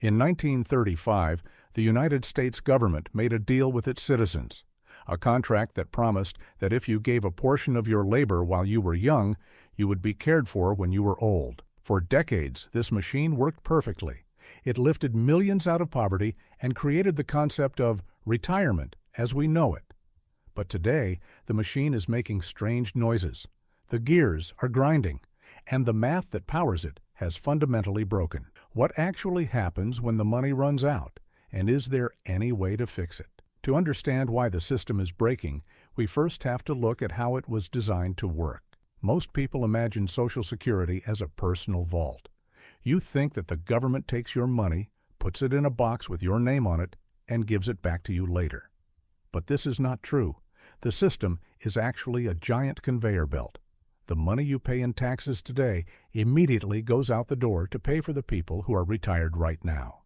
In 1935, the United States government made a deal with its citizens, a contract that promised that if you gave a portion of your labor while you were young, you would be cared for when you were old. For decades, this machine worked perfectly. It lifted millions out of poverty and created the concept of retirement as we know it. But today, the machine is making strange noises. The gears are grinding, and the math that powers it has fundamentally broken. What actually happens when the money runs out, and is there any way to fix it? To understand why the system is breaking, we first have to look at how it was designed to work. Most people imagine Social Security as a personal vault. You think that the government takes your money, puts it in a box with your name on it, and gives it back to you later. But this is not true. The system is actually a giant conveyor belt. The money you pay in taxes today immediately goes out the door to pay for the people who are retired right now.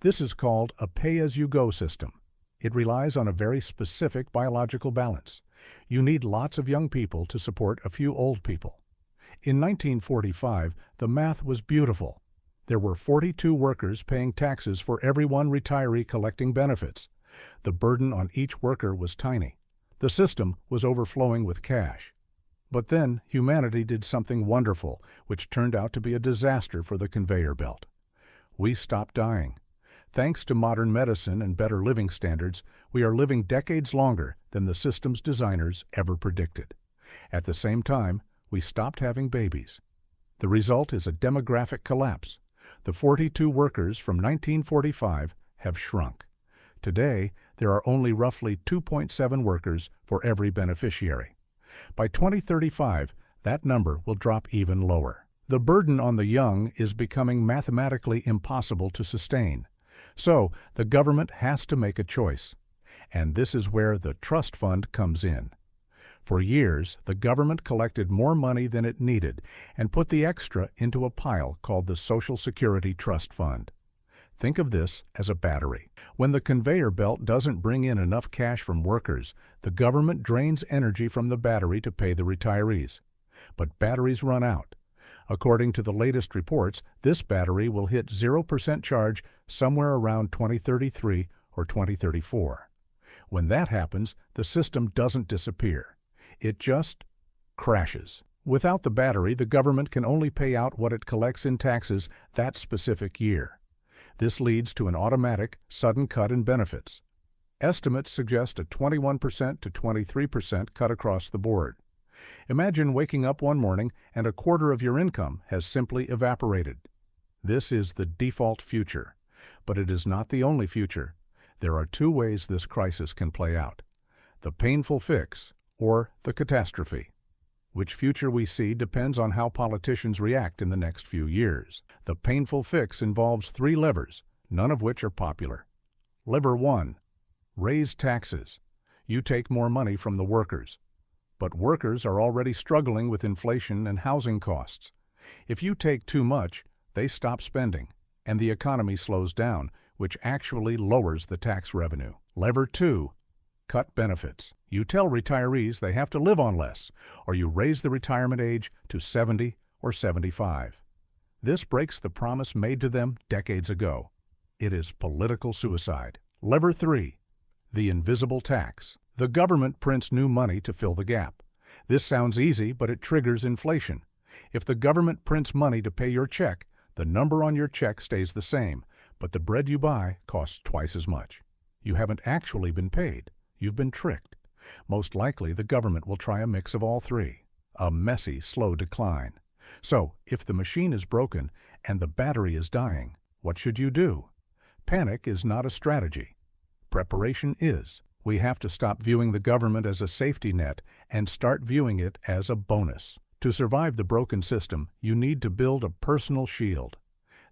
This is called a pay-as-you-go system. It relies on a very specific biological balance. You need lots of young people to support a few old people. In 1945, the math was beautiful. There were 42 workers paying taxes for every one retiree collecting benefits. The burden on each worker was tiny. The system was overflowing with cash. But then humanity did something wonderful, which turned out to be a disaster for the conveyor belt. We stopped dying. Thanks to modern medicine and better living standards, we are living decades longer than the system's designers ever predicted. At the same time, we stopped having babies. The result is a demographic collapse. The 42 workers from 1945 have shrunk. Today, there are only roughly 2.7 workers for every beneficiary. By 2035, that number will drop even lower. The burden on the young is becoming mathematically impossible to sustain. So, the government has to make a choice. And this is where the trust fund comes in. For years, the government collected more money than it needed and put the extra into a pile called the Social Security Trust Fund. Think of this as a battery. When the conveyor belt doesn't bring in enough cash from workers, the government drains energy from the battery to pay the retirees. But batteries run out. According to the latest reports, this battery will hit 0% charge somewhere around 2033 or 2034. When that happens, the system doesn't disappear. It just crashes. Without the battery, the government can only pay out what it collects in taxes that specific year. This leads to an automatic, sudden cut in benefits. Estimates suggest a 21% to 23% cut across the board. Imagine waking up one morning and a quarter of your income has simply evaporated. This is the default future, but it is not the only future. There are two ways this crisis can play out: the painful fix or the catastrophe. Which future we see depends on how politicians react in the next few years. The painful fix involves 3 levers, none of which are popular. Lever 1. Raise taxes. You take more money from the workers. But workers are already struggling with inflation and housing costs. If you take too much, they stop spending, and the economy slows down, which actually lowers the tax revenue. Lever 2. Cut benefits. You tell retirees they have to live on less, or you raise the retirement age to 70 or 75. This breaks the promise made to them decades ago. It is political suicide. Lever 3. The invisible tax. The government prints new money to fill the gap. This sounds easy, but it triggers inflation. If the government prints money to pay your check, the number on your check stays the same, but the bread you buy costs twice as much. You haven't actually been paid. You've been tricked. Most likely, the government will try a mix of all 3. A messy, slow decline. So, if the machine is broken and the battery is dying, what should you do? Panic is not a strategy. Preparation is. We have to stop viewing the government as a safety net and start viewing it as a bonus. To survive the broken system, you need to build a personal shield.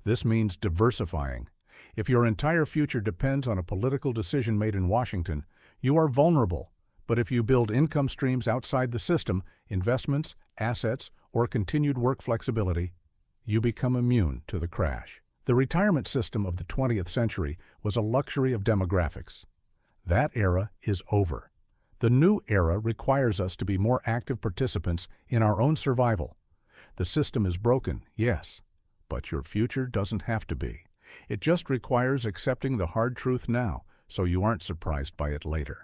This means diversifying. If your entire future depends on a political decision made in Washington, you are vulnerable. But if you build income streams outside the system, investments, assets, or continued work flexibility, you become immune to the crash. The retirement system of the 20th century was a luxury of demographics. That era is over. The new era requires us to be more active participants in our own survival. The system is broken, yes, but your future doesn't have to be. It just requires accepting the hard truth now, so you aren't surprised by it later.